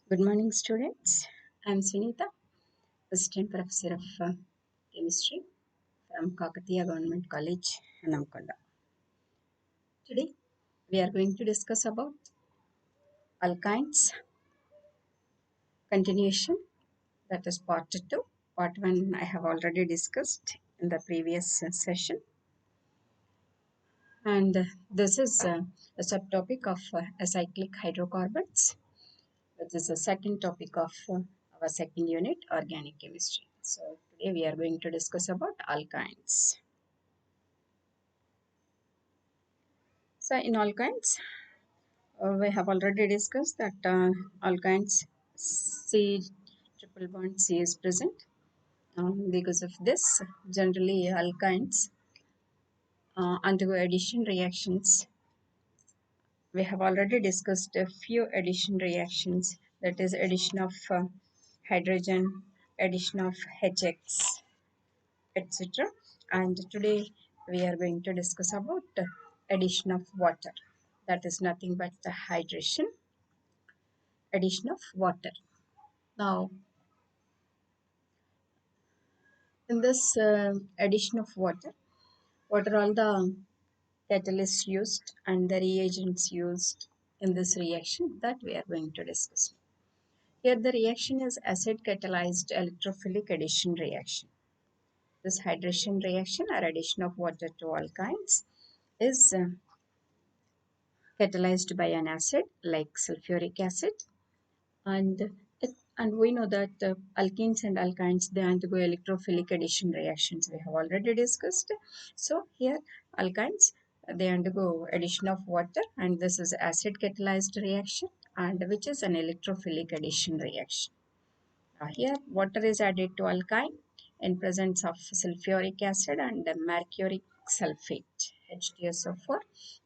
Good morning, students. I'm Suneetha, Assistant Professor of Chemistry from Kakatiya Government College, Namkonda. Today, we are going to discuss about alkynes continuation, that is part 2. Part 1 I have already discussed in the previous session, and this is a subtopic of acyclic hydrocarbons, which is the second topic of our second unit, organic chemistry. So, today we are going to discuss about alkynes. So in alkynes, we have already discussed that alkynes C triple bond C is present. Because of this, generally alkynes undergo addition reactions. We have already discussed a few addition reactions, that is addition of hydrogen, addition of HX, etc. And today we are going to discuss about addition of water. That is nothing but the hydration, addition of water. Now, in this addition of water, what are all the catalysts used and the reagents used in this reaction that we are going to discuss. Here the reaction is acid catalyzed electrophilic addition reaction. This hydration reaction or addition of water to alkynes is catalyzed by an acid like sulfuric acid, and and we know that alkenes and alkynes, they undergo electrophilic addition reactions. We have already discussed. So here alkynes, they undergo addition of water, and this is acid catalyzed reaction, and which is an electrophilic addition reaction. Here water is added to alkyne in presence of sulfuric acid and mercuric sulfate HTSO4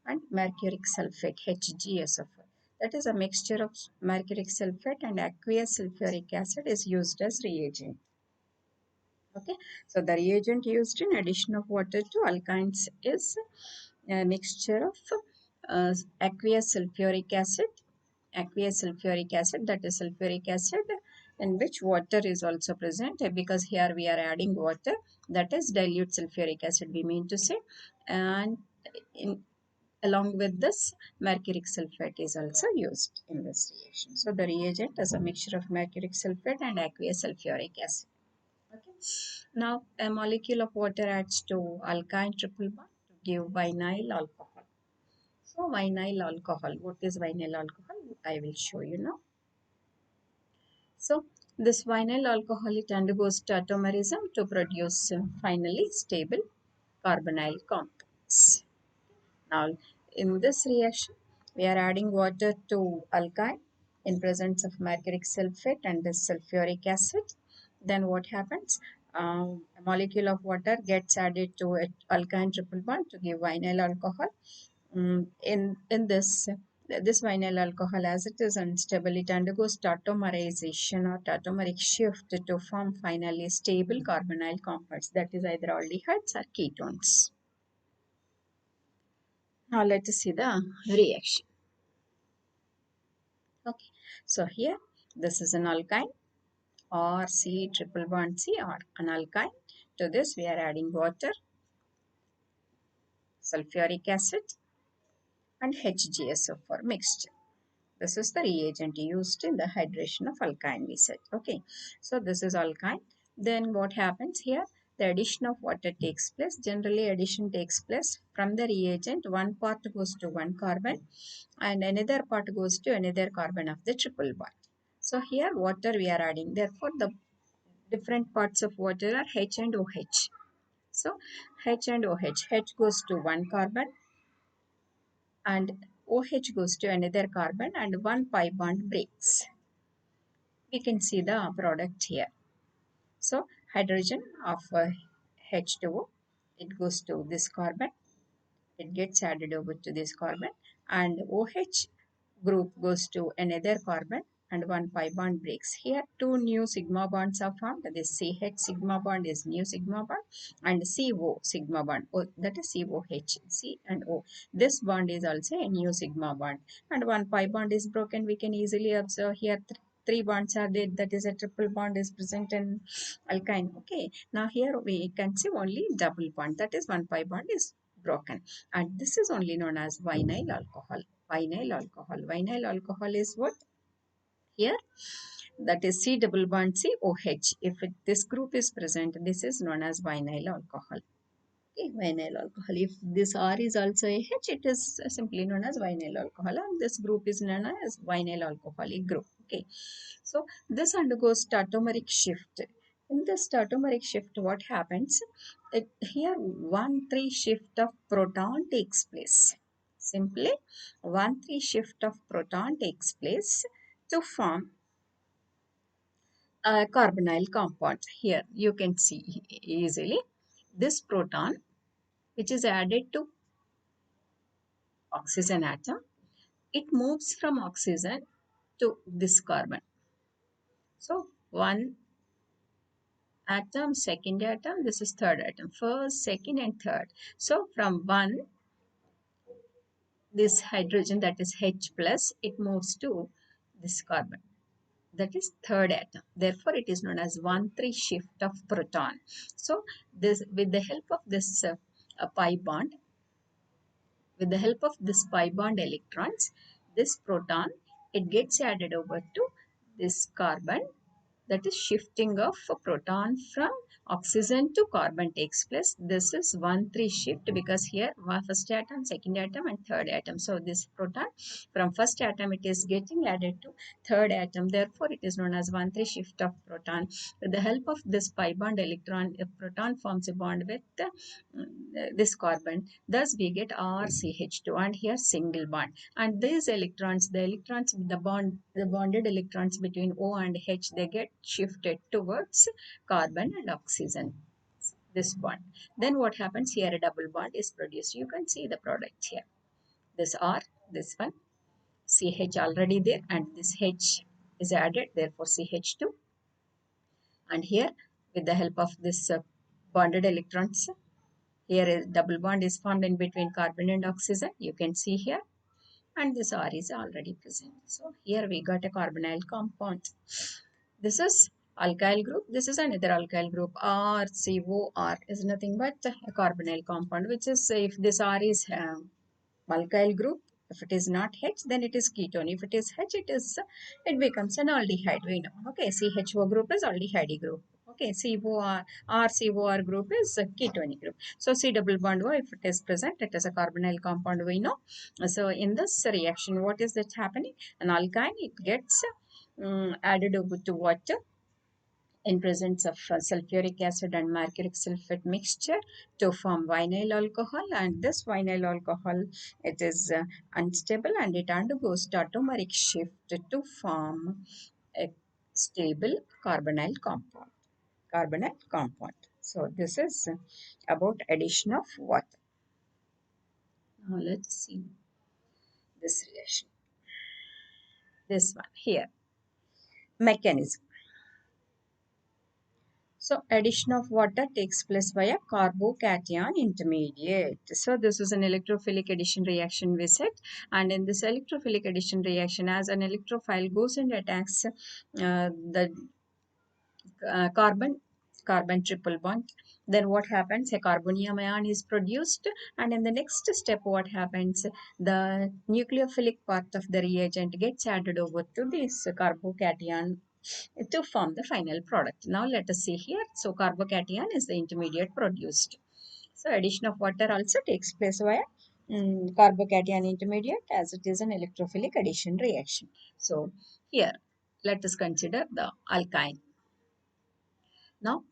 and mercuric sulfate HgSO4. That is a mixture of mercuric sulfate and aqueous sulfuric acid is used as reagent. Okay, so the reagent used in addition of water to alkynes is a mixture of aqueous sulfuric acid, that is sulfuric acid in which water is also present, because here we are adding water, that is dilute sulfuric acid we mean to say, and in along with this mercuric sulfate is also used in this reaction. So the reagent is a mixture of mercuric sulfate and aqueous sulfuric acid. Okay. Now a molecule of water adds to alkyne triple bond to give vinyl alcohol. So vinyl alcohol, what is vinyl alcohol? I will show you now. So this vinyl alcohol, it undergoes tautomerism to produce finally stable carbonyl compounds. Now in this reaction, we are adding water to alkyne in presence of mercuric sulfate and the sulfuric acid. Then what happens? A molecule of water gets added to alkyne triple bond to give vinyl alcohol. In this vinyl alcohol, as it is unstable, it undergoes tautomerization or tautomeric shift to form finally stable carbonyl compounds, that is either aldehydes or ketones. Now let us see the reaction. Okay, so here this is an alkyne or C triple bond C or an alkyne. To this we are adding water, sulfuric acid and HgSO4 mixture. This is the reagent used in the hydration of alkyne, we said. Okay, so this is alkyne. Then what happens here? The addition of water takes place. Generally, addition takes place from the reagent. One part goes to one carbon and another part goes to another carbon of the triple bond. So here water we are adding. Therefore, the different parts of water are H and OH. So H and OH. H goes to one carbon and OH goes to another carbon and one pi bond breaks. We can see the product here. So hydrogen of H2O, it goes to this carbon, it gets added over to this carbon, and OH group goes to another carbon and one pi bond breaks. Here two new sigma bonds are formed. This CH sigma bond is new sigma bond and CO sigma bond, that is COH, C and O. This bond is also a new sigma bond and one pi bond is broken. We can easily observe here three bonds are there, that is a triple bond is present in alkyne. Okay, now here we can see only double bond, that is one pi bond is broken, and this is only known as vinyl alcohol. Vinyl alcohol. Vinyl alcohol is what? Here, that is C double bond C OH. If this group is present, this is known as vinyl alcohol. Okay, vinyl alcohol. If this R is also a H, it is simply known as vinyl alcohol, and this group is known as vinyl alcoholic group. Okay, so this undergoes tautomeric shift. In this tautomeric shift, what happens? Here, 1,3 shift of proton takes place. Simply, 1,3 shift of proton takes place to form a carbonyl compound. Here, you can see easily this proton, which is added to oxygen atom, it moves from oxygen to this carbon. So one atom, second atom, this is third atom, first, second and third. So from one, this hydrogen, that is H plus, it moves to this carbon, that is third atom. Therefore it is known as 1,3 shift of proton. So this, with the help of this pi bond, with the help of this pi bond electrons, this proton, it gets added over to this carbon, that is shifting of a proton from oxygen to carbon takes place. This is 1,3 shift, because here first atom, second atom and third atom. So this proton from first atom, it is getting added to third atom. Therefore it is known as 1,3 shift of proton. With the help of this pi bond electron, a proton forms a bond with this carbon. Thus we get RCH2, and here single bond. And these electrons, the bonded electrons between O and H, they get shifted towards carbon and oxygen. This bond. Then what happens here? A double bond is produced. You can see the product here. This R, this one, CH already there, and this H is added. Therefore CH2. And here, with the help of this bonded electrons, here is double bond is formed in between carbon and oxygen. You can see here, and this R is already present. So here we got a carbonyl compound. This is alkyl group. This is another alkyl group. RCOR is nothing but a carbonyl compound, which is, if this R is alkyl group, if it is not H, then it is ketone. If it is H, it becomes an aldehyde. We know. Okay, CHO group is aldehyde group. Okay, COR, RCOR group is a ketone group. So C double bond O, if it is present, it is a carbonyl compound. We know. So in this reaction, what is that happening? An alkyne, it gets added over to water in presence of sulfuric acid and mercuric sulfate mixture to form vinyl alcohol, and this vinyl alcohol, it is unstable, and it undergoes tautomeric shift to form a stable carbonyl compound. So this is about addition of water. Now let's see this reaction, this one here, mechanism. So addition of water takes place via carbocation intermediate. So this is an electrophilic addition reaction we said, and in this electrophilic addition reaction, as an electrophile goes and attacks the carbon triple bond, then what happens? A carbonium ion is produced, and in the next step, what happens? The nucleophilic part of the reagent gets added over to this carbocation to form the final product. Now let us see here. So carbocation is the intermediate produced. So addition of water also takes place via carbocation intermediate, as it is an electrophilic addition reaction. So here, let us consider the alkyne. Now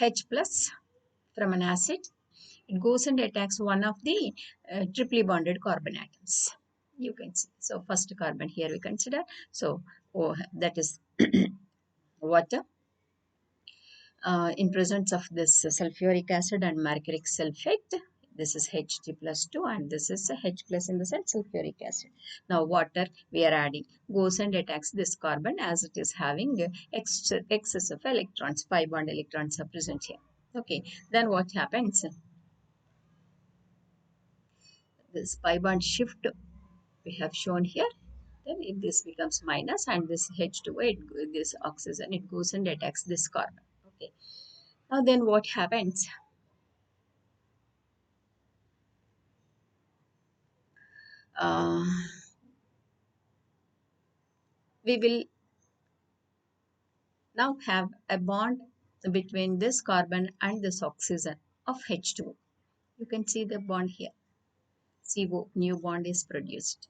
H plus from an acid, it goes and attacks one of the triply bonded carbon atoms. You can see. So first carbon here we consider. So that is water. In presence of this sulfuric acid and mercuric sulfate, this is Hg plus 2, and this is H plus in the sense sulfuric acid. Now water we are adding goes and attacks this carbon, as it is having excess of electrons, pi bond electrons are present here. Okay, then what happens? This pi bond shift we have shown here. Then if this becomes minus and this H2O, this oxygen, it goes and attacks this carbon. Okay. Now then what happens? Uh, we will now have a bond between this carbon and this oxygen of H2O. You can see the bond here. CO, new bond is produced.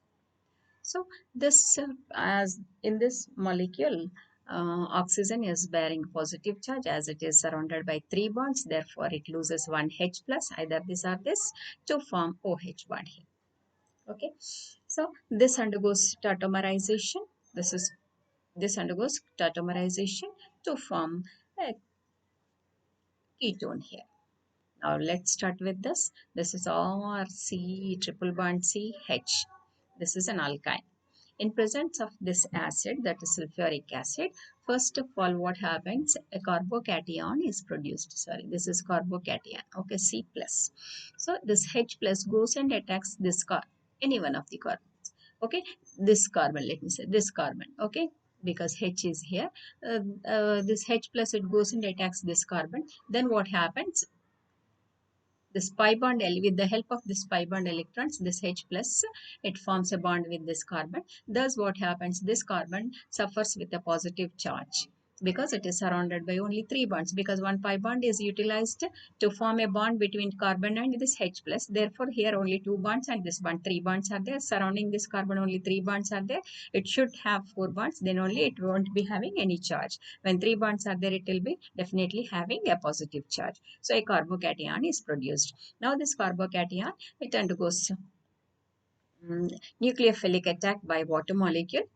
So this, as in this molecule, oxygen is bearing positive charge as it is surrounded by three bonds. Therefore, it loses one H plus, either this or this, to form OH bond here. Okay. So this undergoes tautomerization. This undergoes tautomerization to form a ketone here. Now let's start with this. This is RC triple bond CH. This is an alkyne. In presence of this acid, that is sulfuric acid, first of all what happens? A carbocation is produced. Sorry, this is carbocation. Okay, C plus. So this H plus goes and attacks this any one of the carbons. Okay, this carbon, let me say this carbon. Okay, because H is here. This H plus, it goes and attacks this carbon. Then what happens? This pi bond with the help of this pi bond electrons, this H plus, it forms a bond with this carbon. Thus what happens? This carbon suffers with a positive charge because it is surrounded by only three bonds, because one pi bond is utilized to form a bond between carbon and this H plus. Therefore here only two bonds and this bond, three bonds are there. Surrounding this carbon only three bonds are there. It should have four bonds, then only it won't be having any charge. When three bonds are there, it will be definitely having a positive charge. So a carbocation is produced. Now this carbocation, it undergoes nucleophilic attack by water molecule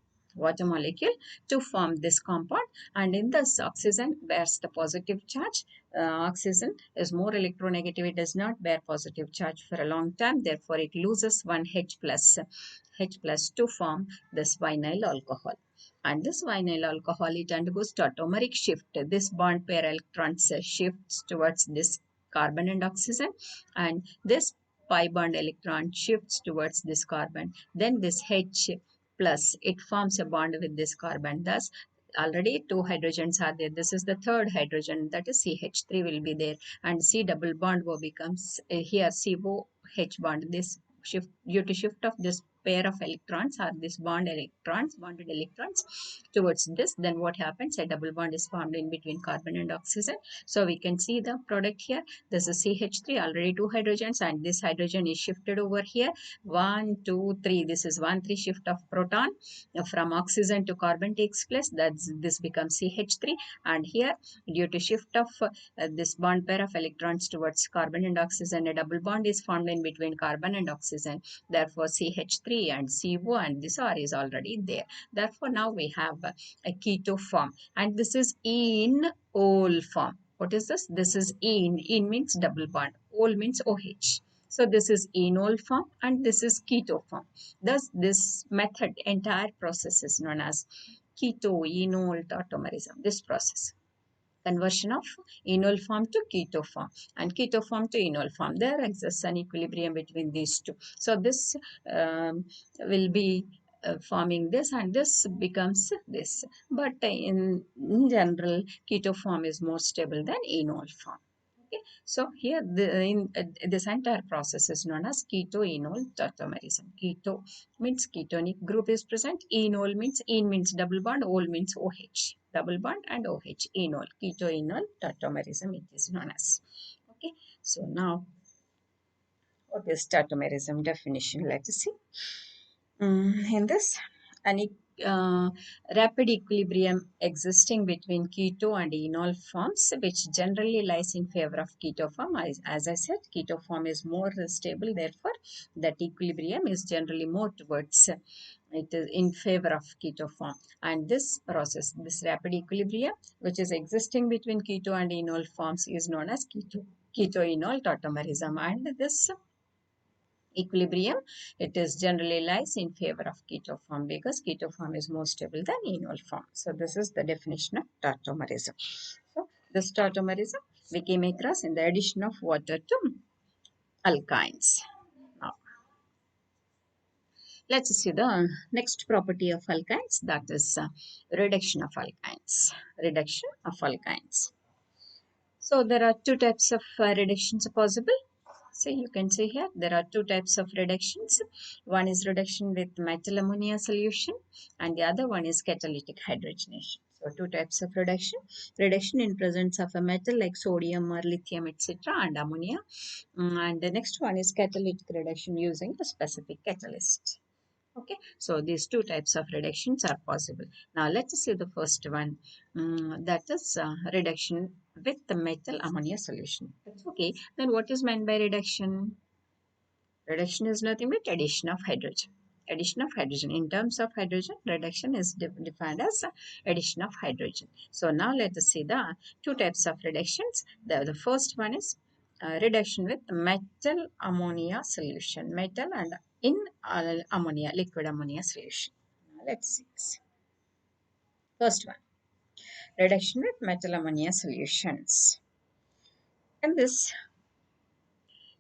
to form this compound, and in this oxygen bears the positive charge. Oxygen is more electronegative, it does not bear positive charge for a long time, therefore it loses one H plus to form this vinyl alcohol. And this vinyl alcohol, it undergoes tautomeric shift. This bond pair electrons shifts towards this carbon and oxygen, and this pi bond electron shifts towards this carbon. Then this H plus, it forms a bond with this carbon. Thus, already two hydrogens are there. This is the third hydrogen, that is CH3 will be there. And C double bond O becomes here COH bond. This shift, due to shift of this pair of electrons or this bonded electrons towards this, then what happens? A double bond is formed in between carbon and oxygen. So we can see the product here. This is CH3, already two hydrogens, and this hydrogen is shifted over here. 1, 2, 3. This is 1, 3 shift of proton from oxygen to carbon takes place. This becomes CH3, and here due to shift of this bond pair of electrons towards carbon and oxygen, a double bond is formed in between carbon and oxygen. Therefore, CH3 and CO and this R is already there. Therefore, now we have a keto form, and this is enol form. What is this? This is en. En means double bond. Ol means OH. So this is enol form and this is keto form. Thus, this method, entire process is known as keto enol tautomerism. This process, conversion of enol form to keto form and keto form to enol form. There exists an equilibrium between these two. So this will be forming this and this becomes this. But in general, keto form is more stable than enol form. Okay. So here this entire process is known as keto-enol tautomerism. Keto means ketonic group is present. Enol means en means double bond. Ol means OH. Double bond and OH. Enol. Keto-enol tautomerism it is known as. Okay. So now what is tautomerism definition? Let us see. In this, an uh, rapid equilibrium existing between keto and enol forms, which generally lies in favor of keto form. As I said, keto form is more stable, therefore, that equilibrium is generally more towards it is in favor of keto form. And this process, this rapid equilibrium, which is existing between keto and enol forms, is known as keto-enol tautomerism. And this equilibrium, it is generally lies in favor of keto form because keto form is more stable than enol form. So this is the definition of tautomerism. So this tautomerism we came across in the addition of water to alkynes. Now, Let's see the next property of alkynes, that is reduction of alkynes. Reduction of alkynes. So there are two types of reductions possible. So you can see here there are two types of reductions. One is reduction with metal ammonia solution and the other one is catalytic hydrogenation. So two types of reduction. Reduction in presence of a metal like sodium or lithium etc. and ammonia. And the next one is catalytic reduction using a specific catalyst. Okay, so these two types of reductions are possible. Now let's see the first one, that is reduction with the metal ammonia solution. That's okay. Then what is meant by reduction? Reduction is nothing but addition of hydrogen. Addition of hydrogen. In terms of hydrogen, reduction is defined as addition of hydrogen. So now let us see the two types of reductions. The first one is reduction with metal ammonia solution. Metal and in ammonia, liquid ammonia solution. Now let's see. First one, reduction with metal ammonia solutions. And this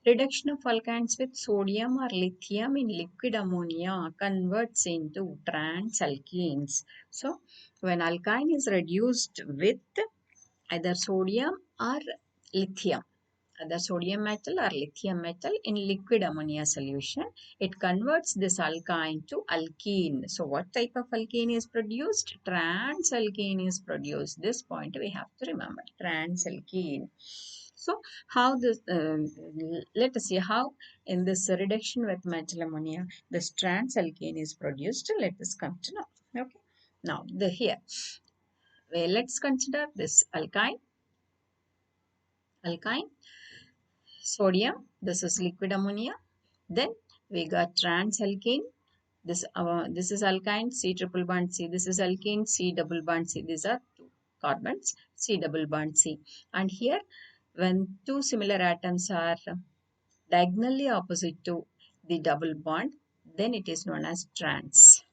reduction of alkynes with sodium or lithium in liquid ammonia converts into transalkenes. So, when alkyne is reduced with either sodium or lithium, either sodium metal or lithium metal in liquid ammonia solution, it converts this alkyne to alkene. So, what type of alkene is produced? Transalkene is produced. This point we have to remember. Transalkene. So, how this? Let us see how in this reduction with metal ammonia, this transalkene is produced. Let us come to know. Okay. Now, here, well, let's consider this alkyne, sodium. This is liquid ammonia. Then we got transalkene. This is alkyne C triple bond C. This is alkene C double bond C. These are two carbons C double bond C. And here, when two similar atoms are diagonally opposite to the double bond, then it is known as trans.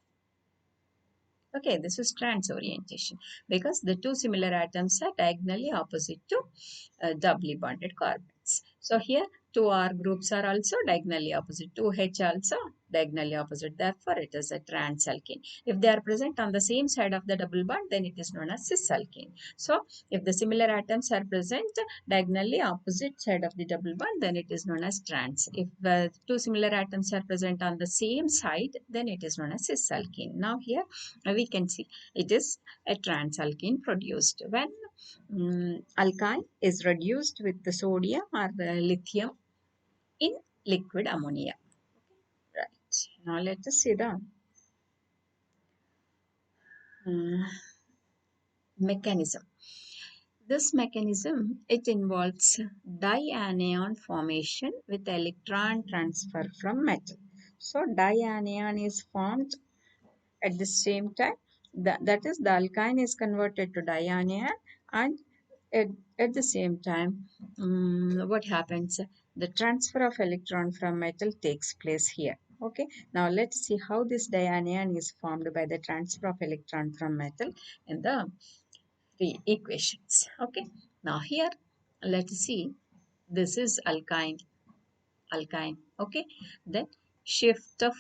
Okay, this is trans orientation because the two similar atoms are diagonally opposite to doubly bonded carbons. So here two R groups are also diagonally opposite, two H also diagonally opposite. Therefore, it is a transalkene. If they are present on the same side of the double bond, then it is known as cisalkene. So if the similar atoms are present diagonally opposite side of the double bond, then it is known as trans. If two similar atoms are present on the same side, then it is known as cisalkene. Now here we can see it is a transalkene produced when alkyne is reduced with the sodium or the lithium in liquid ammonia. Right. Now let us see the um, mechanism. This mechanism, it involves dianion formation with electron transfer from metal. So dianion is formed at the same time. That is, the alkyne is converted to dianion, and at, at the same time, what happens? The transfer of electron from metal takes place here. Okay, now let's see how this dianion is formed by the transfer of electron from metal in the three equations. Okay, now here let's see, this is alkyne. Okay, then shift of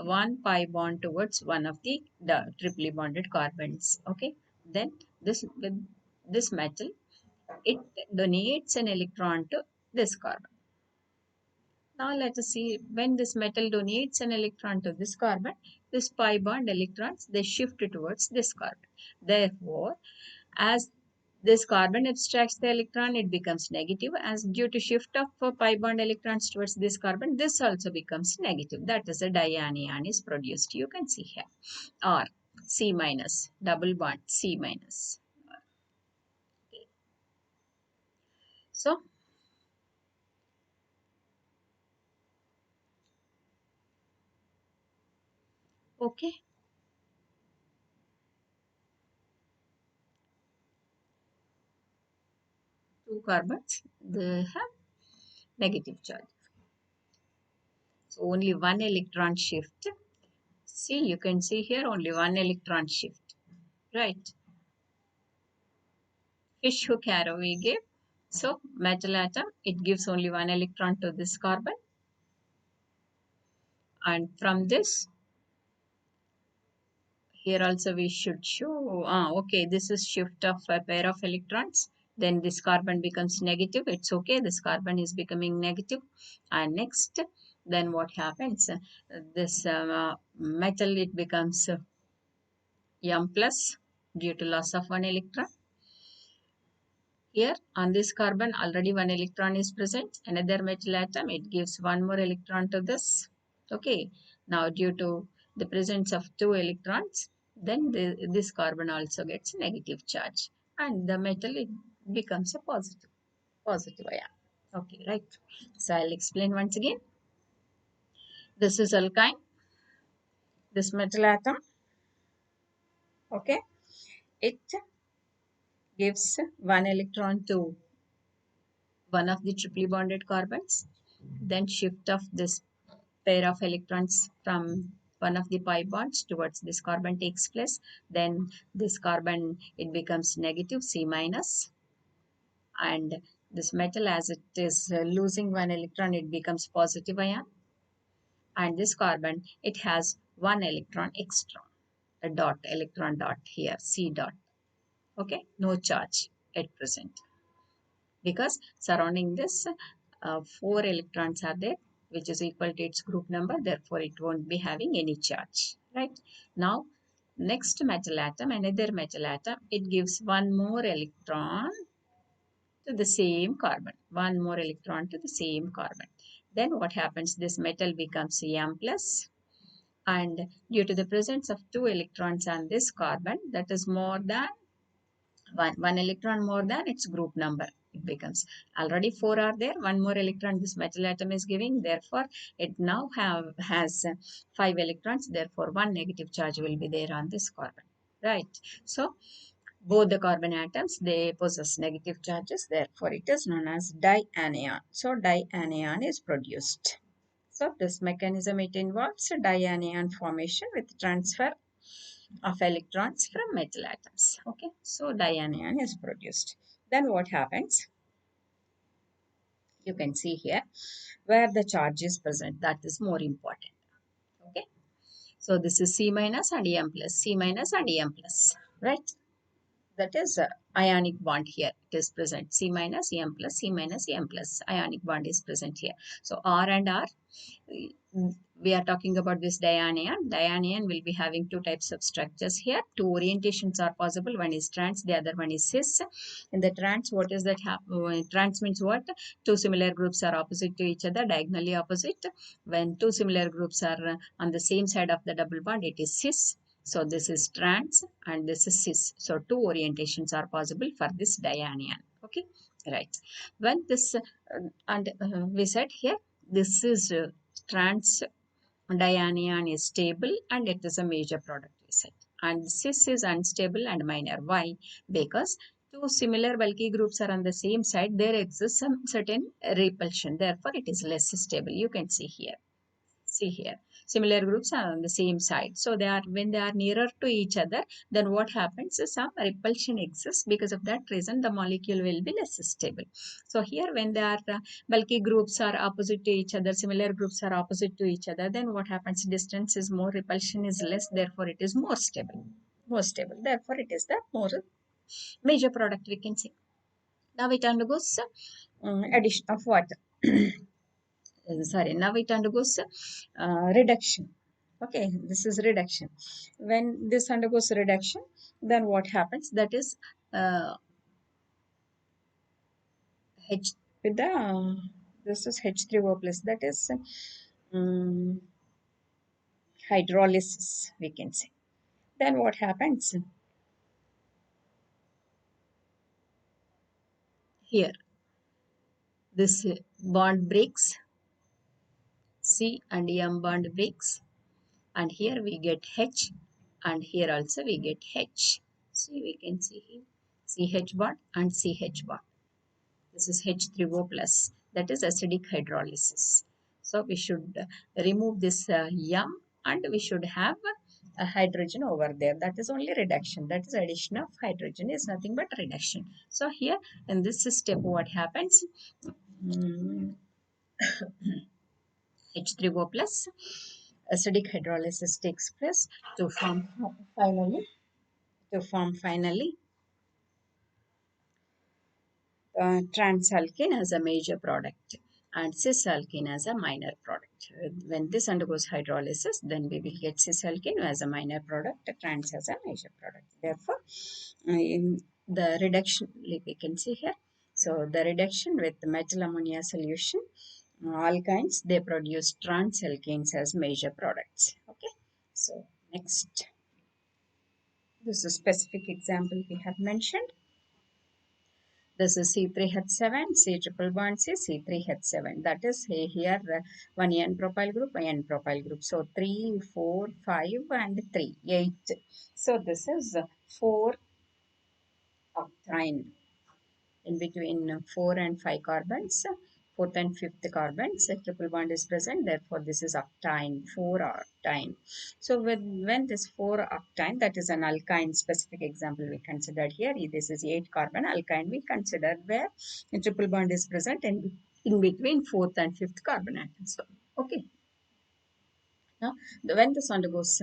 one pi bond towards one of the triply bonded carbons. Okay, then this with this metal, it donates an electron to this carbon. Now let us see, when this metal donates an electron to this carbon, this pi bond electrons, they shift towards this carbon. Therefore, as this carbon abstracts the electron, it becomes negative. As due to shift of pi bond electrons towards this carbon, this also becomes negative. That is, a dianion is produced. You can see here. Or C minus, double bond C minus. So, okay, two carbons, they have negative charge. So, only one electron shift. See, you can see here only one electron shift. Right. Fish hook arrow we gave. So, metal atom, it gives only one electron to this carbon. And from this, Here also we should show, okay, this is shift of a pair of electrons. Then this carbon becomes negative. It's okay, this carbon is becoming negative. And next, then what happens? This metal, it becomes M plus due to loss of one electron. Here on this carbon, already one electron is present. Another metal atom, it gives one more electron to this. Okay. Now due to the presence of two electrons, then this carbon also gets negative charge. And the metal, it becomes a positive ion. Okay, right. So I'll explain once again. This is alkyne, this metal atom. Okay. It gives one electron to one of the triply bonded carbons. Then shift of this pair of electrons from one of the pi bonds towards this carbon takes place. Then this carbon, it becomes negative C minus, and this metal, as it is losing one electron, it becomes positive ion. And this carbon, it has one electron extra, a dot, electron dot here, C dot. Okay, no charge at present, because surrounding this four electrons are there, which is equal to its group number. Therefore it won't be having any charge, right? Now next metal atom, another metal atom, it gives one more electron to the same carbon, one more electron to the same carbon. Then what happens? This metal becomes M plus, and due to the presence of two electrons on this carbon, that is more than one electron more than its group number, it becomes. Already four are there, one more electron this metal atom is giving. Therefore it now has five electrons. Therefore one negative charge will be there on this carbon, right? So both the carbon atoms, they possess negative charges. Therefore it is known as dianion. So dianion is produced. So this mechanism, it involves dianion formation with transfer of electrons from metal atoms. Okay, so dianion is produced. Then what happens? You can see here where the charge is present. That is more important. Okay, so this is C minus and M plus, C minus and M plus, right? That is ionic bond here. It is present. C minus M plus, C minus M plus. Ionic bond is present here. So R and R, we are talking about this dianion. Dianion will be having two types of structures here. Two orientations are possible. One is trans, the other one is cis. In the trans, what is that? Trans means what? Two similar groups are opposite to each other, diagonally opposite. When two similar groups are on the same side of the double bond, it is cis. So this is trans and this is cis. So two orientations are possible for this dianion. Okay, right. When this we said here, this is trans dianion is stable and it is a major product, we said. And cis is unstable and minor. Why? Because two similar bulky groups are on the same side. There exists some certain repulsion. Therefore, it is less stable. You can see here. See here, similar groups are on the same side. So they are, when they are nearer to each other, then what happens is some repulsion exists. Because of that reason, the molecule will be less stable. So here, when they are bulky groups are opposite to each other, similar groups are opposite to each other, then what happens? Distance is more, repulsion is less. Therefore, it is more stable. More stable. Therefore, it is the more major product, we can say. Now it undergoes addition of water. Sorry, now it undergoes reduction. Okay, this is reduction. When this undergoes reduction, then what happens? That is H with the this is H3O plus, that is um, hydrolysis, we can say. Then what happens here? This bond breaks, C and M bond breaks, and here we get H, and here also we get H. See, we can see here CH bond and CH bond. This is H3O plus, that is acidic hydrolysis. So we should remove this M, and we should have a hydrogen over there. That is only reduction. That is addition of hydrogen, is nothing but reduction. So here in this step, what happens? H3O plus acidic hydrolysis takes place to form finally to form transalkene as a major product and cisalkene as a minor product. When this undergoes hydrolysis, then we will get cisalkene as a minor product, trans as a major product. Therefore, in the reduction, like we can see here, so the reduction with the metal ammonia solution, alkynes, they produce transalkenes as major products. Okay, so next, this is a specific example we have mentioned. This is C3H7, C triple bond C, C3H7. That is here one N propyl group, N propyl group. So 3, 4, 5, and 3, 8. So this is 4 octane in between 4 and 5 carbons. Fourth and fifth carbons, a triple bond is present. Therefore, this is octane, 4 octane. So, when this 4 octane, that is an alkyne specific example we considered here. This is 8 carbon alkyne we considered where a triple bond is present in between fourth and fifth carbon atoms. So, okay. Now, when this undergoes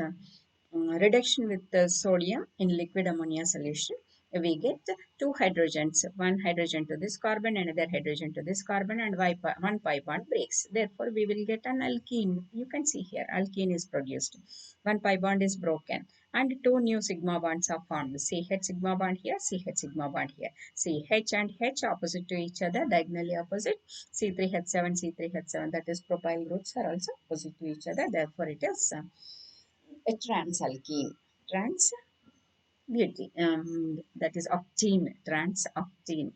reduction with the sodium in liquid ammonia solution, we get two hydrogens, one hydrogen to this carbon, another hydrogen to this carbon, and one pi bond breaks. Therefore, we will get an alkene. You can see here, alkene is produced. One pi bond is broken, and two new sigma bonds are formed. CH sigma bond here, CH sigma bond here. CH and H opposite to each other, diagonally opposite. C3H7, C3H7, that is propyl groups are also opposite to each other. Therefore, it is a transalkene. Trans beauty. That is octene. Trans-octene.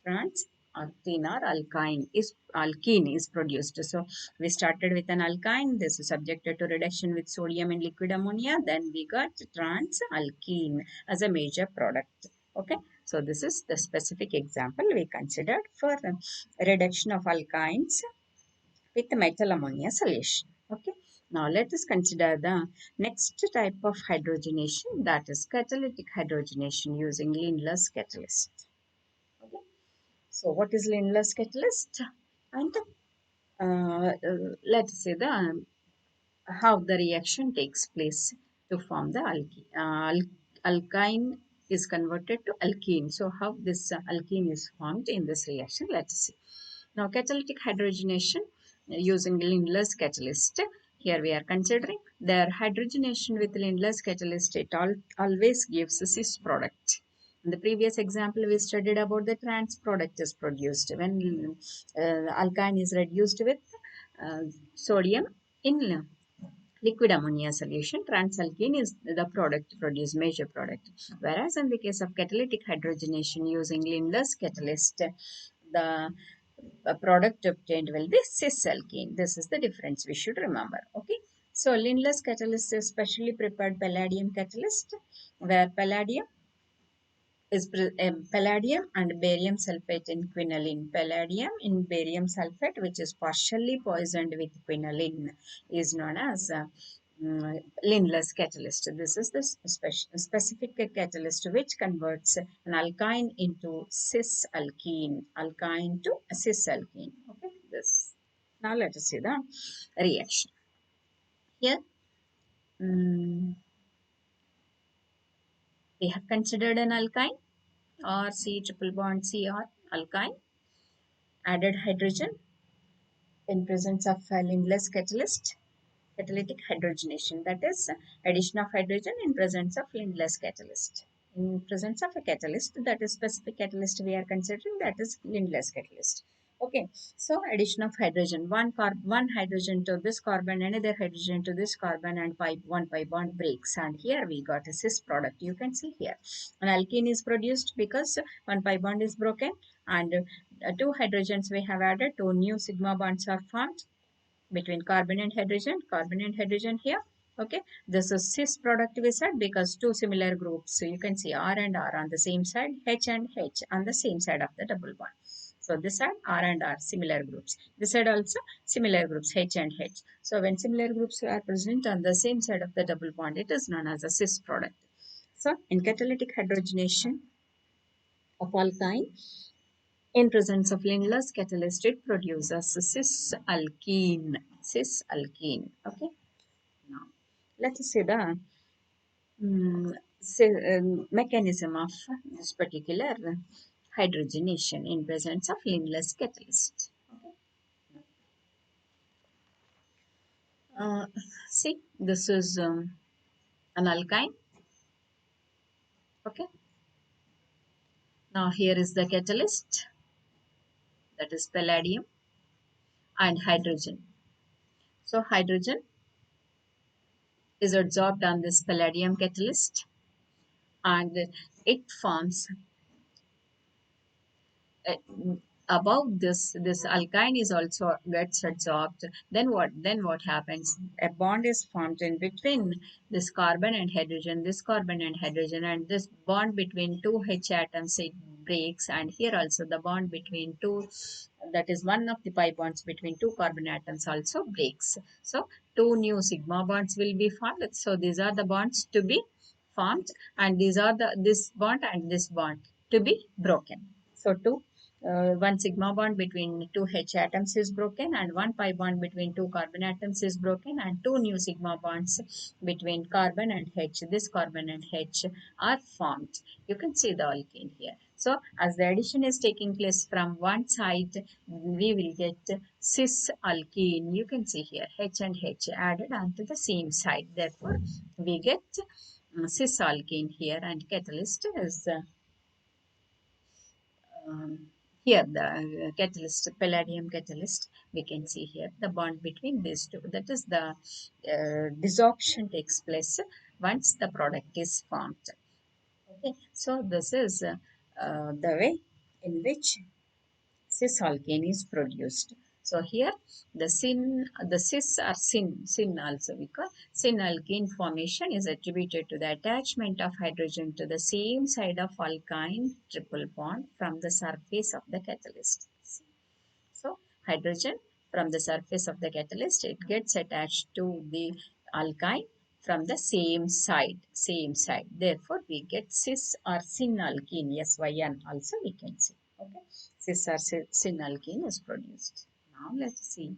Trans-octene or alkene is produced. So we started with an alkyne. This is subjected to reduction with sodium in liquid ammonia. Then we got transalkene as a major product. Okay. So this is the specific example we considered for reduction of alkynes with metal ammonia solution. Okay. Now let us consider the next type of hydrogenation, that is catalytic hydrogenation using Lindlar's catalyst. Okay. So what is Lindlar's catalyst? And let's say the how the reaction takes place to form the alkyne is converted to alkene. So how this alkene is formed in this reaction, let's see. Now catalytic hydrogenation using Lindlar's catalyst. Here we are considering their hydrogenation with Lindlar's catalyst. It always gives a cis product. In the previous example, we studied about the trans product is produced when alkyne is reduced with uh, sodium in liquid ammonia solution. Transalkene is the product produced, major product. Whereas in the case of catalytic hydrogenation using Lindlar's catalyst, the product obtained will be cisalkene. This is the difference we should remember. Okay. So Lindlar's catalyst is specially prepared palladium catalyst, where palladium and barium sulfate in quinoline. Palladium in barium sulfate, which is partially poisoned with quinoline, is known as Lindlar's catalyst. This is the specific catalyst which converts an alkyne into cis-alkene. Alkyne to cis-alkene. Okay, this. Now let us see the reaction. Here, we have considered an alkyne or C triple bond C or alkyne, added hydrogen in presence of Lindlar's catalyst, catalytic hydrogenation. That is addition of hydrogen in presence of Lindlar's catalyst. In presence of a catalyst, that is specific catalyst we are considering, that is Lindlar's catalyst. Okay, so addition of hydrogen, one hydrogen to this carbon, another hydrogen to this carbon, and one pi bond breaks. And here we got a cis product. You can see here an alkene is produced because one pi bond is broken, and two hydrogens we have added, two new sigma bonds are formed between carbon and hydrogen here. Okay, this is cis product we said because two similar groups. So you can see R and R on the same side, H and H on the same side of the double bond. So this side R and R similar groups. This side also similar groups H and H. So when similar groups are present on the same side of the double bond, it is known as a cis product. So in catalytic hydrogenation of alkyne, in presence of Lindlar's catalyst, it produces cis-alkene. Cis-alkene. Okay. Let us see the mechanism of this particular hydrogenation in presence of Lindlar's catalyst. Uh, See, this is an alkyne. Okay. Now here is the catalyst, that is palladium and hydrogen. So hydrogen is adsorbed on this palladium catalyst and it forms uh, above this alkyne is also gets adsorbed. Then what happens, a bond is formed in between this carbon and hydrogen, and this bond between two H atoms, it breaks, and here also the bond between two, that is one of the pi bonds between two carbon atoms also breaks. So two new sigma bonds will be formed. So these are the bonds to be formed, and these are the this bond and this bond to be broken. So two one sigma bond between two H atoms is broken, and one pi bond between two carbon atoms is broken, and two new sigma bonds between carbon and H, this carbon and H, are formed. You can see the alkene here. So as the addition is taking place from one side, we will get cis alkene. You can see here H and H added onto the same side. Therefore, we get cis alkene here, and catalyst is um, here the catalyst, palladium catalyst, we can see here the bond between these two, that is the desorption takes place once the product is formed. Okay, so this is the way in which cis alkane is produced. So here the cis or syn also we call syn alkene formation is attributed to the attachment of hydrogen to the same side of alkyne triple bond from the surface of the catalyst. So hydrogen from the surface of the catalyst, it gets attached to the alkyne from the same side, same side. Therefore, we get cis or syn alkene, SYN also we can say. Okay, cis or syn alkene is produced. Now let's see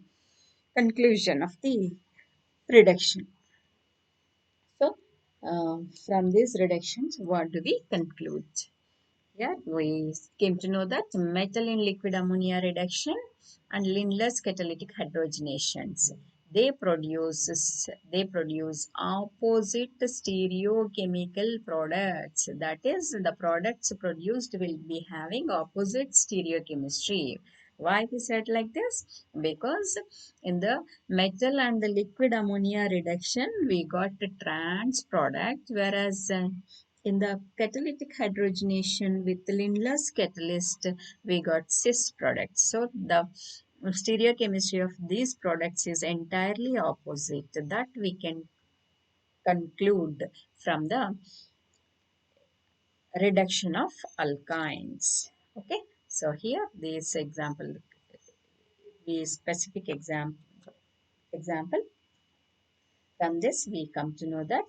conclusion of the reduction. So, from these reductions, what do we conclude? Yeah, we came to know that metal in liquid ammonia reduction and Lindlar's catalytic hydrogenations. They produce opposite stereochemical products. That is, the products produced will be having opposite stereochemistry. Why we said like this? Because in the metal and the liquid ammonia reduction, we got a trans product, whereas in the catalytic hydrogenation with Lindlar's catalyst, we got cis products. So the stereochemistry of these products is entirely opposite. That we can conclude from the reduction of alkynes. Okay, so here this example, the specific example. From this we come to know that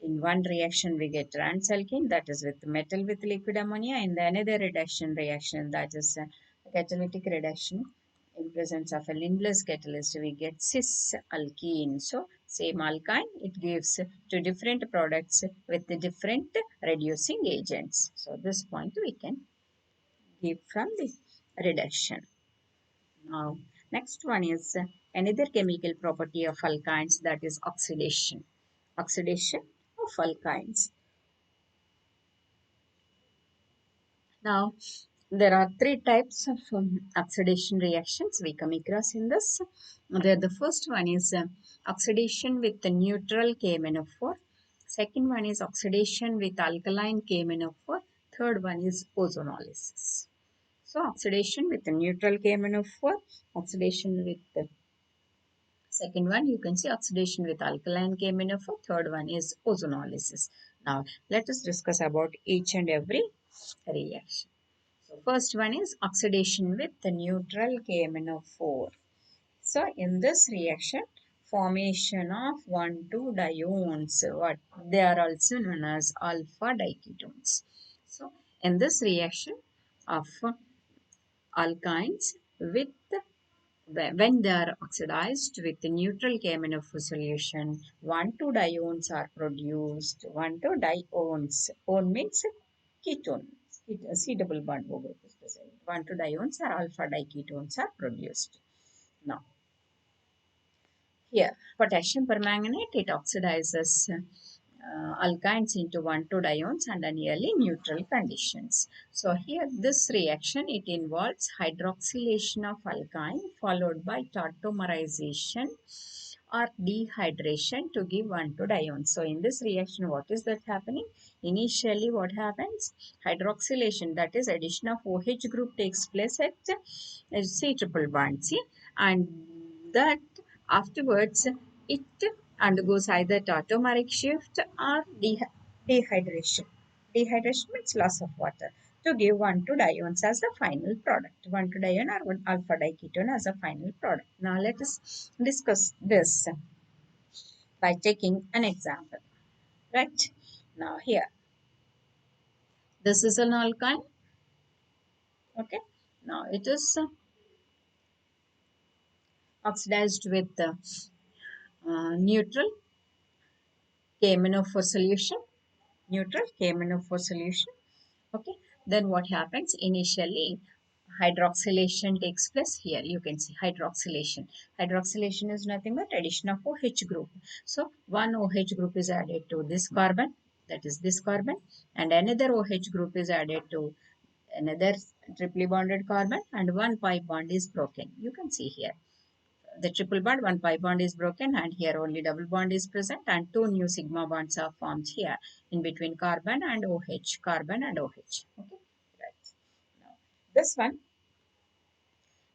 in one reaction, we get transalkene, that is with metal with liquid ammonia. In the another reaction, that is a catalytic reduction, in presence of a Lindlar's catalyst, we get cis alkene. So, same alkyne, it gives two different products with the different reducing agents. So, this point we can give from the reduction. Now, next one is another chemical property of alkynes, that is oxidation. Oxidation of alkynes. Now, there are three types of oxidation reactions we come across in this. The first one is oxidation with the neutral KMnO4. Second one is oxidation with alkaline KMnO4. Third one is ozonolysis. So, oxidation with the neutral KMnO4, oxidation with the second one, you can see oxidation with alkaline KMnO4. Third one is ozonolysis. Now, let us discuss about each and every reaction. So first one is oxidation with the neutral KMnO4. So in this reaction, formation of 1,2 diones, what they are also known as alpha diketones. So in this reaction of alkynes with when they are oxidized with the neutral KMnO4 solution, 1,2-diones are produced. 1,2-diones. One means ketone. C double bond O group is present. 1,2-diones or alpha diketones are produced. Now, here, potassium permanganate, it oxidizes alkynes into 1,2-diones under nearly neutral conditions. So here this reaction, it involves hydroxylation of alkyne followed by tautomerization or dehydration to give 1,2-diones. So in this reaction, what is that happening? Initially what happens? Hydroxylation, that is addition of OH group, takes place at C triple bond C, and that afterwards it undergoes either tautomeric shift or dehydration. Dehydration means loss of water to give 1,2-diones as the final product. 1,2-dione or 1 alpha diketone as a final product. Now let us discuss this by taking an example. Right? Now here, this is an alkyne. Okay. Now it is oxidized with neutral KMnO4 solution. Neutral KMnO4 solution. Okay, then what happens? Initially hydroxylation takes place. Here you can see hydroxylation is nothing but addition of OH group. So one OH group is added to this carbon, that is this carbon, and another OH group is added to another triply bonded carbon, and one pi bond is broken. You can see here the triple bond, one pi bond is broken, and here only double bond is present, and two new sigma bonds are formed here in between carbon and OH, carbon and OH. Okay, right. Now, this one,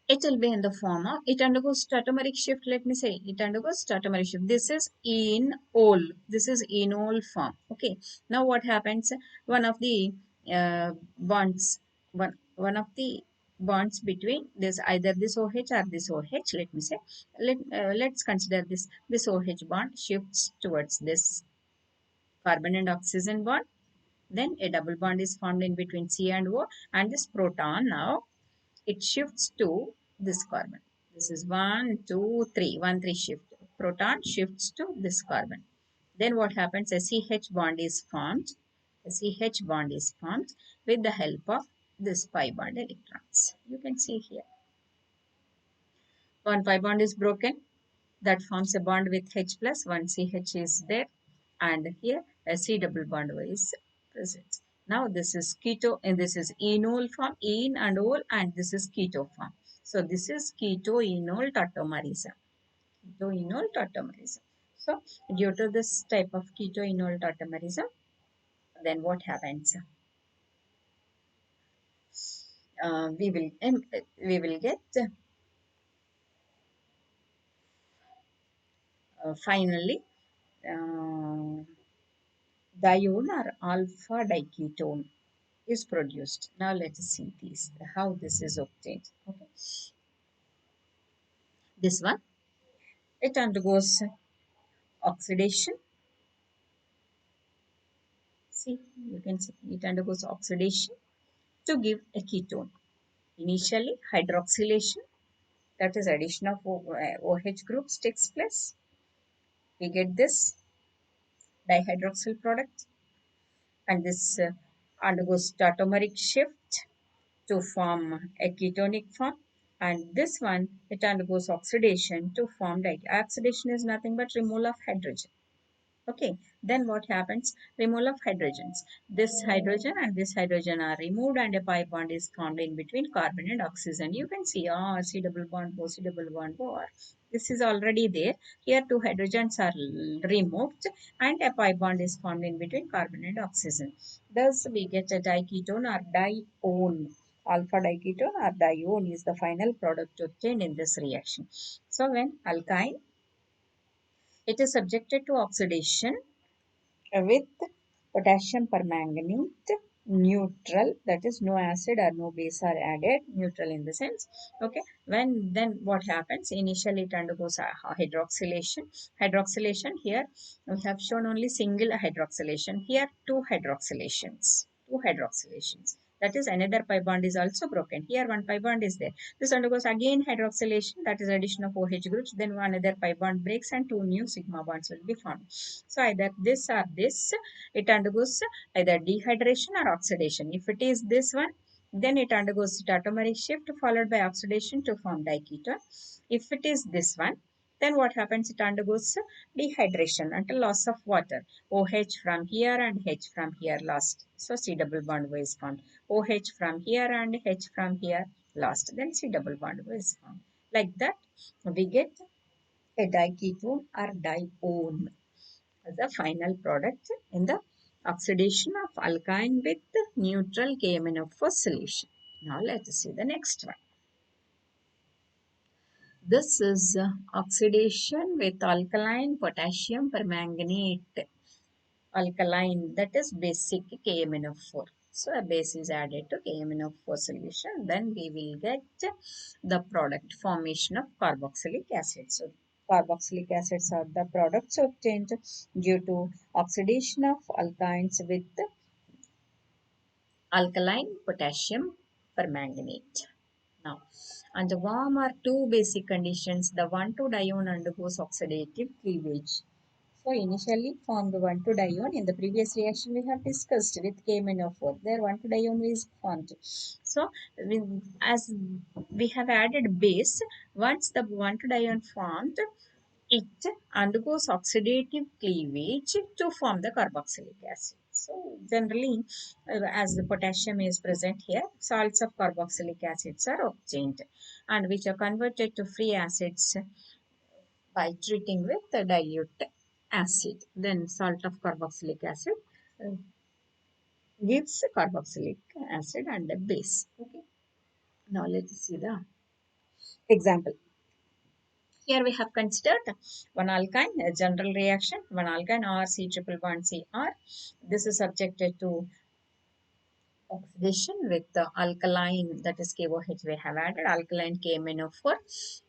it will be in the form of, it undergoes tautomeric shift. Let me say, it undergoes tautomeric shift. This is enol. This is enol form. Okay. Now what happens? One of the bonds, one of the bonds between this, either this OH or this OH. Let me say, let's consider this OH bond shifts towards this carbon and oxygen bond. Then a double bond is formed in between C and O, and this proton now it shifts to this carbon. This is 1, 2, 3, 1, 3 shift. Proton shifts to this carbon. Then what happens? A CH bond is formed. A CH bond is formed with the help of this pi bond electrons. You can see here. One pi bond is broken. That forms a bond with H plus. One CH is there. And here a C double bond is present. Now this is keto and this is enol form, en and ol, and this is keto form. So this is keto-enol tautomerism. Keto-enol tautomerism. So due to this type of keto-enol tautomerism, then what happens? We will get finally dione or alpha diketone is produced. Now let us see this, how this is obtained. Okay. This one, it undergoes oxidation. See, you can see it undergoes oxidation to give a ketone. Initially, hydroxylation, that is addition of OH groups takes place. We get this dihydroxyl product, and this undergoes tautomeric shift to form a ketonic form. And this one, it undergoes oxidation to form oxidation is nothing but removal of hydrogen. Okay, then what happens? Removal of hydrogens. This hydrogen and this hydrogen are removed, and a pi bond is formed in between carbon and oxygen. You can see C double bond O, C double bond O. This is already there. Here two hydrogens are removed, and a pi bond is formed in between carbon and oxygen. Thus, we get a diketone or dione. Alpha diketone or dione is the final product obtained in this reaction. So, when alkyne, it is subjected to oxidation with potassium permanganate neutral, that is no acid or no base are added, neutral in the sense. Okay, when then what happens? Initially it undergoes hydroxylation. Here we have shown only single hydroxylation, here two hydroxylations. That is, another pi bond is also broken. Here one pi bond is there. This undergoes again hydroxylation, that is addition of OH groups. Then another pi bond breaks and two new sigma bonds will be formed. So either this or this, it undergoes either dehydration or oxidation. If it is this one, then it undergoes tautomeric shift followed by oxidation to form diketone. If it is this one, then what happens? It undergoes dehydration until loss of water. OH from here and H from here lost. So C double bond is formed. OH from here and H from here lost. Then C double bond is formed. Like that, we get a diketone or dione as a final product in the oxidation of alkyne with neutral KMnO4 solution. Now let us see the next one. This is oxidation with alkaline potassium permanganate. Alkaline, that is basic KMnO4. So a base is added to KMnO4 solution. Then we will get the product formation of carboxylic acid. So carboxylic acids are the products obtained due to oxidation of alkynes with alkaline potassium permanganate. Now, under warm are two basic conditions. The 1,2-dione undergoes oxidative cleavage. So initially formed 1,2-dione. In the previous reaction we have discussed with KMnO4. There 1,2-dione is formed. So as we have added base, once the 1,2-dione formed, it undergoes oxidative cleavage to form the carboxylic acid. So generally, as the potassium is present here, salts of carboxylic acids are obtained and which are converted to free acids by treating with the dilute acid. Then salt of carboxylic acid uh, gives carboxylic acid and a base. Okay. Now let's see the example. Here we have considered one alkyne, a general reaction, one alkyne R C triple bond Cr. This is subjected to oxidation with the alkaline, that is KOH we have added, alkaline KMnO4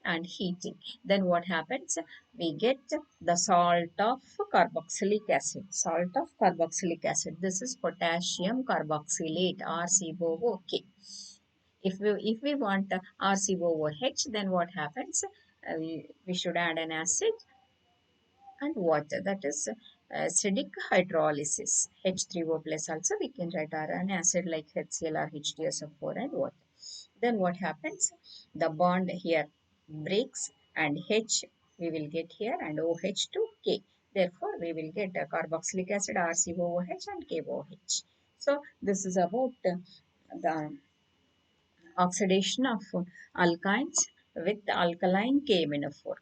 and heating. Then what happens? We get the salt of carboxylic acid. Salt of carboxylic acid. This is potassium carboxylate RCOOK. If we want RCOOH, then what happens? We should add an acid and water, that is acidic hydrolysis. H3O plus also we can write an acid like HCl or H2SO4 and water. Then what happens? The bond here breaks and H we will get here and OH to K. Therefore, we will get a carboxylic acid RCOOH and KOH. So, this is about the oxidation of alkynes with alkaline KMnO4.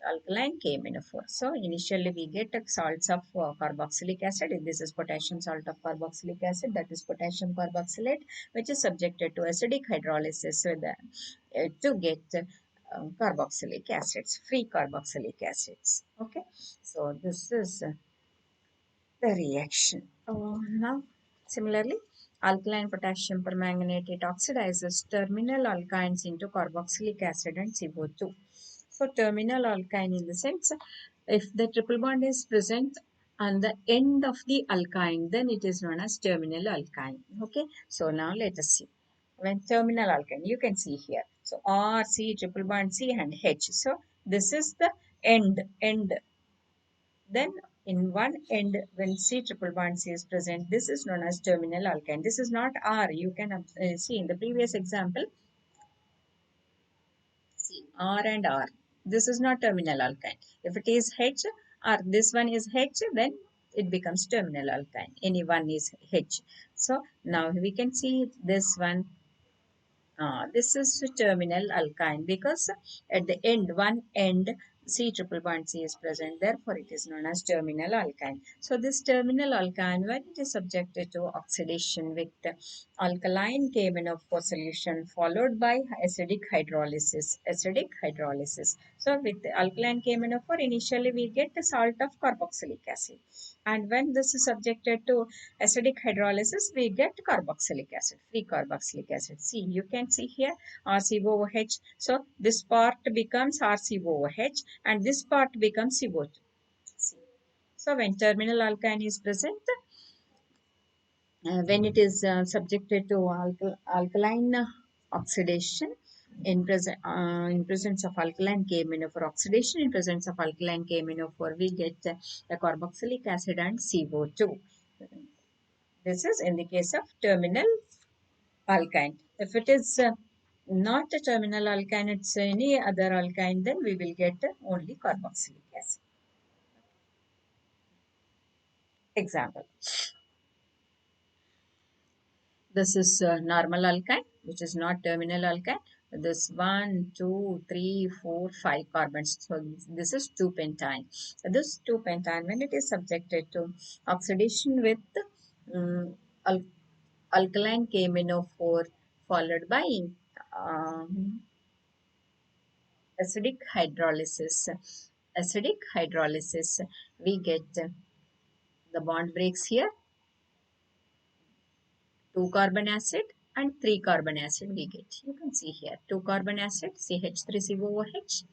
Alkaline KMnO4. So initially we get salts of carboxylic acid. This is potassium salt of carboxylic acid, that is potassium carboxylate, which is subjected to acidic hydrolysis to get carboxylic acids, free carboxylic acids. Okay, so this is the reaction. Now, similarly, alkaline potassium permanganate, it oxidizes terminal alkynes into carboxylic acid and CO2. So, terminal alkyne in the sense, if the triple bond is present on the end of the alkyne, then it is known as terminal alkyne. Okay, so now let us see. When terminal alkyne, you can see here. So, R, C, triple bond C and H. So, this is the end. Then in one end, when C triple bond C is present, this is known as terminal alkyne. This is not R. You can see in the previous example, see R and R. This is not terminal alkyne. If it is H or this one is H, then it becomes terminal alkyne. Any one is H. So now we can see this one. This is terminal alkyne because at the end, one end, C triple bond C is present. Therefore, it is known as terminal alkyne. So, this terminal alkyne, when it is subjected to oxidation with alkaline KMnO4 solution followed by acidic hydrolysis. Acidic hydrolysis. So, with alkaline KMnO4, initially we get the salt of carboxylic acid. And when this is subjected to acidic hydrolysis, we get carboxylic acid, free carboxylic acid. See, you can see here RCOOH. So, this part becomes RCOOH and this part becomes CO2. See. So, when terminal alkyne is present, when it is subjected to alkaline oxidation in presence of alkaline KMnO4 oxidation in presence of alkaline KMnO4 we get the carboxylic acid and CO2. This is in the case of terminal alkyne. If it is not a terminal alkyne, it's any other alkyne, then we will get only carboxylic acid. Example. This is normal alkyne, which is not terminal alkyne. This 1, 2, 3, 4, 5 carbons. So this is 2-pentyne. This 2-pentyne, when it is subjected to oxidation with um, al alkaline KMnO4 followed by um, acidic hydrolysis. Acidic hydrolysis, we get the bond breaks here, 2 carbon acid and 3 carbon acid we get. You can see here 2 carbon acid CH3COOH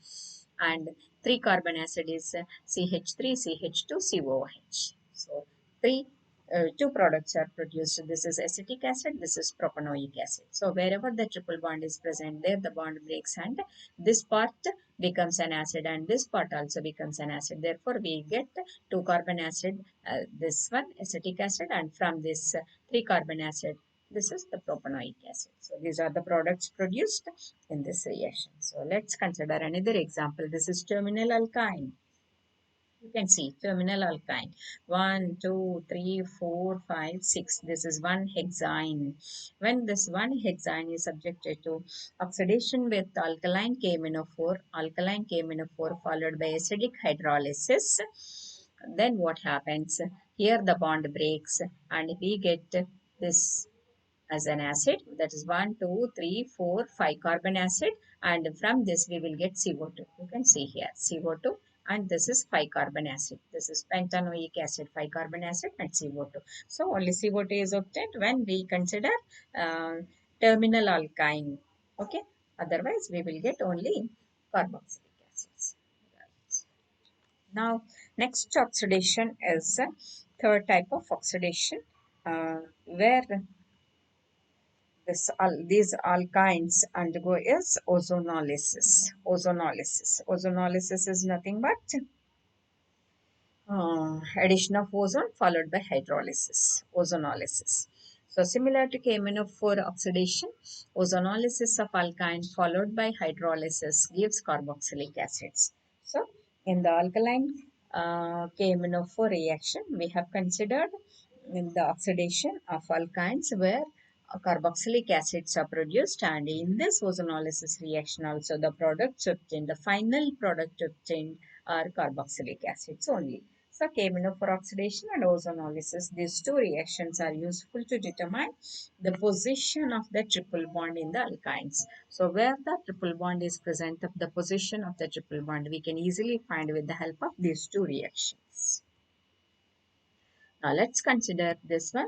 and 3 carbon acid is CH3CH2COOH. So two products are produced. This is acetic acid, this is propanoic acid. So wherever the triple bond is present, there the bond breaks and this part becomes an acid and this part also becomes an acid. Therefore, we get 2 carbon acid, this one acetic acid, and from this 3 carbon acid, this is the propanoic acid. So these are the products produced in this reaction. So let's consider another example. This is terminal alkyne. You can see terminal alkyne. 1, 2, 3, 4, 5, 6. This is 1-hexyne. When this 1-hexyne is subjected to oxidation with alkaline KMnO4 followed by acidic hydrolysis, then what happens? Here the bond breaks and we get this as an acid, that is 1, 2, 3, 4, 5 carbon acid, and from this we will get CO2. You can see here CO2, and this is 5 carbon acid. This is pentanoic acid, 5 carbon acid and CO2. So only CO2 is obtained when we consider uh, terminal alkyne. Okay, otherwise we will get only carboxylic acids. Right. Now next oxidation is third type of oxidation, where these alkynes undergo is ozonolysis. Ozonolysis is nothing but addition of ozone followed by hydrolysis, ozonolysis. So similar to KMnO4 oxidation, ozonolysis of alkyne followed by hydrolysis gives carboxylic acids. So in the alkaline KMnO4 reaction, we have considered in the oxidation of alkynes where carboxylic acids are produced, and in this ozonolysis reaction also the products obtained, the final product obtained are carboxylic acids only. So KMnO4 oxidation and ozonolysis, these two reactions are useful to determine the position of the triple bond in the alkynes. So where the triple bond is present, the position of the triple bond we can easily find with the help of these two reactions. Now let's consider this one,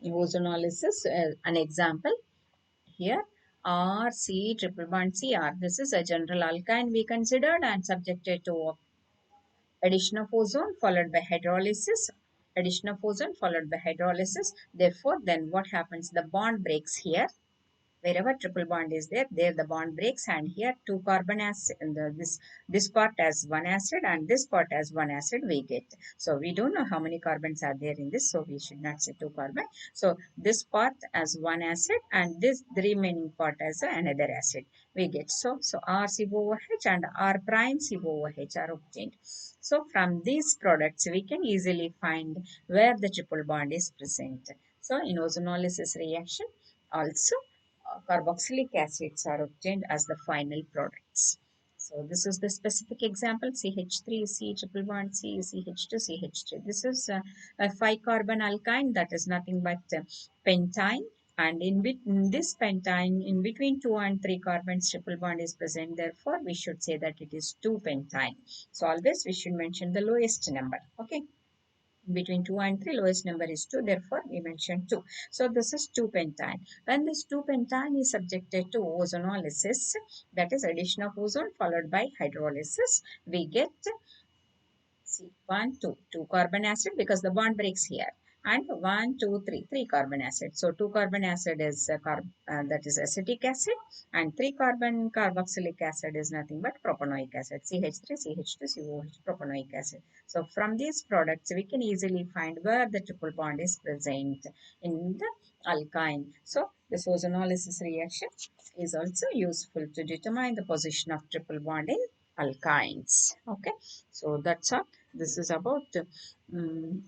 ozonolysis, an example here. R, C, triple bond C, R. This is a general alkyne we considered and subjected to addition of ozone followed by hydrolysis. Addition of ozone followed by hydrolysis. Therefore, then what happens? The bond breaks here. Wherever triple bond is there, there the bond breaks, and here 2 carbon acid, and this part as 1 acid and this part as 1 acid we get. So we don't know how many carbons are there in this, so we should not say 2 carbon. So this part as 1 acid and this the remaining part as another acid we get. So R COOH and R prime COOH are obtained. So from these products we can easily find where the triple bond is present. So in ozonolysis reaction also carboxylic acids are obtained as the final products. So this is the specific example, CH3, C triple bond C, CH2, CH3. This is a 5 carbon alkyne, that is nothing but pentyne. And in this pentyne, in between 2 and 3 carbons, triple bond is present. Therefore, we should say that it is 2-pentyne. So always we should mention the lowest number. Okay. Between 2 and 3, lowest number is 2, therefore we mentioned 2. So this is 2-pentyne. When this 2-pentyne is subjected to ozonolysis, that is addition of ozone followed by hydrolysis, we get C, 1, 2 carbon acid because the bond breaks here, and one, two, three, three carbon acid. So two carbon acid is that is acetic acid, and three carbon carboxylic acid is nothing but propanoic acid, CH3, CH2, COH, propanoic acid. So from these products, we can easily find where the triple bond is present in the alkyne. So this ozonolysis reaction is also useful to determine the position of triple bond in alkynes. Okay, so that's all. This is about um,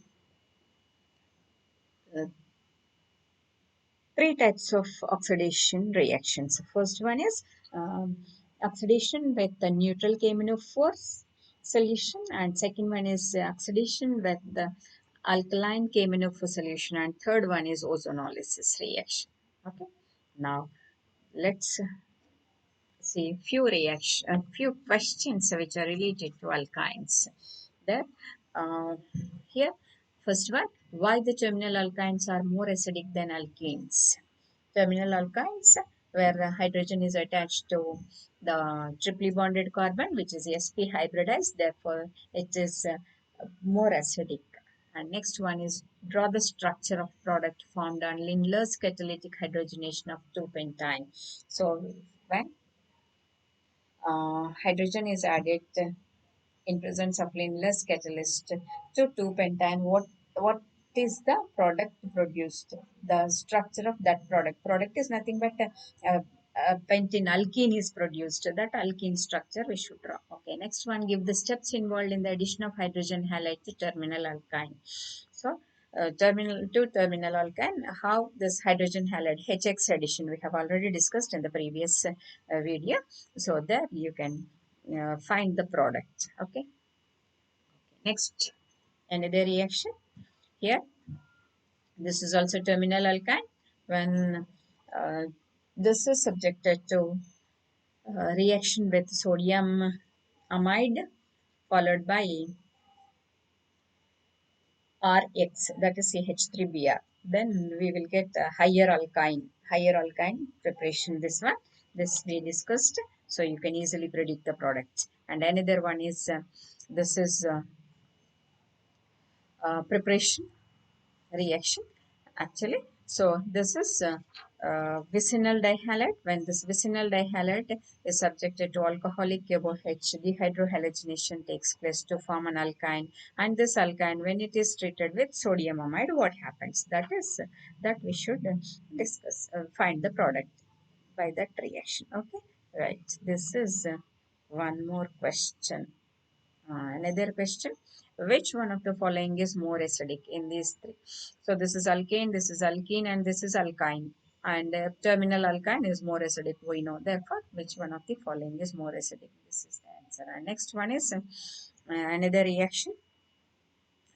uh, three types of oxidation reactions. First one is oxidation with the neutral KMnO4 solution, and second one is oxidation with the alkaline KMnO4 solution, and third one is ozonolysis reaction. Okay, now let's see few questions which are related to alkynes. There, uh, here, first one, why the terminal alkynes are more acidic than alkenes? Terminal alkynes, where the hydrogen is attached to the triply bonded carbon, which is sp hybridized, therefore it is more acidic. And next one is draw the structure of product formed on Lindlar's catalytic hydrogenation of 2-pentyne. So when hydrogen is added in presence of Lindlar's catalyst to 2-pentyne, what is the product produced? The structure of that product is nothing but a pentene alkene is produced. That alkene structure we should draw. Okay, next one, give the steps involved in the addition of hydrogen halide to terminal alkyne. So terminal alkyne, how this hydrogen halide HX addition we have already discussed in the previous video. So there you can find the product. Okay, next, another reaction here. This is also terminal alkyne. When uh, this is subjected to reaction with sodium amide followed by Rx, that is CH3Br. Then we will get higher alkyne preparation. This one, this we discussed. So you can easily predict the product. And another one is this is preparation reaction actually. So this is vicinal dihalide. When this vicinal dihalide is subjected to alcoholic KOH, dehydrohalogenation takes place to form an alkyne, and this alkyne, when it is treated with sodium amide, what happens? That is that we should discuss, find the product by that reaction. Okay, right, this is one more question. Another question, which one of the following is more acidic in these three? So this is alkane, this is alkene, and this is alkyne. And terminal alkyne is more acidic, we know. Therefore, which one of the following is more acidic? This is the answer. And next one is another reaction.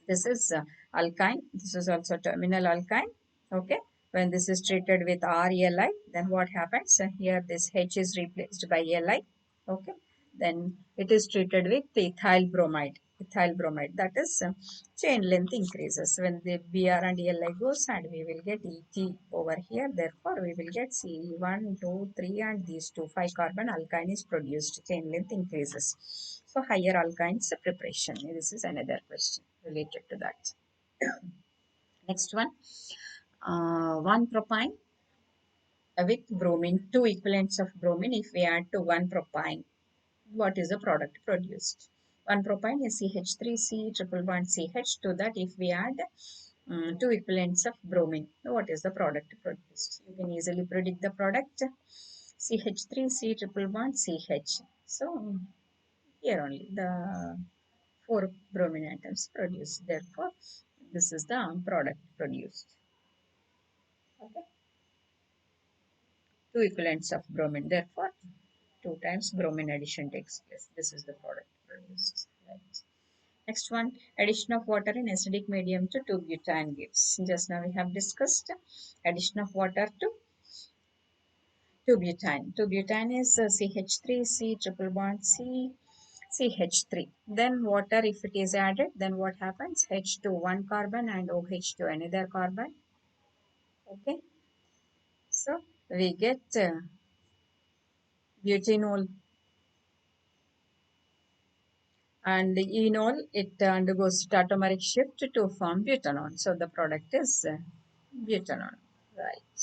This is alkyne. This is also terminal alkyne. Okay. When this is treated with RLI, then what happens? Here this H is replaced by Li. Okay. Then it is treated with ethyl bromide. Ethyl bromide. That is chain length increases when the Br and Li goes, and we will get Et over here. Therefore, we will get C1, 2, 3, and these two 5 carbon alkyne is produced. Chain length increases. So higher alkynes preparation. This is another question related to that. Next one, 1 propine with bromine, 2 equivalents of bromine. If we add to 1 propine, what is the product produced? 1 propine is CH3C triple bond CH. To that, if we add 2 equivalents of bromine, what is the product produced? You can easily predict the product. CH3C triple bond CH. So here only the 4 bromine atoms produced. Therefore, this is the product produced. Okay. 2 equivalents of bromine. Therefore, 2 times bromine addition takes place. This is the product produced. Right. Next one, addition of water in acidic medium to 2-butane gives. Just now we have discussed addition of water to 2-butane. 2-butane is CH3C triple bond C CH3. Then water, if it is added, then what happens? H2 one carbon and OH2 another carbon. Okay. So we get butanol, and enol it undergoes tautomeric shift to form butanol. So the product is butanol. Right.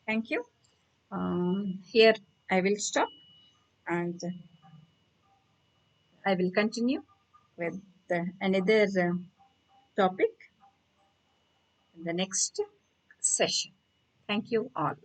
Thank you. Here I will stop and I will continue with another topic in the next session. Thank you all.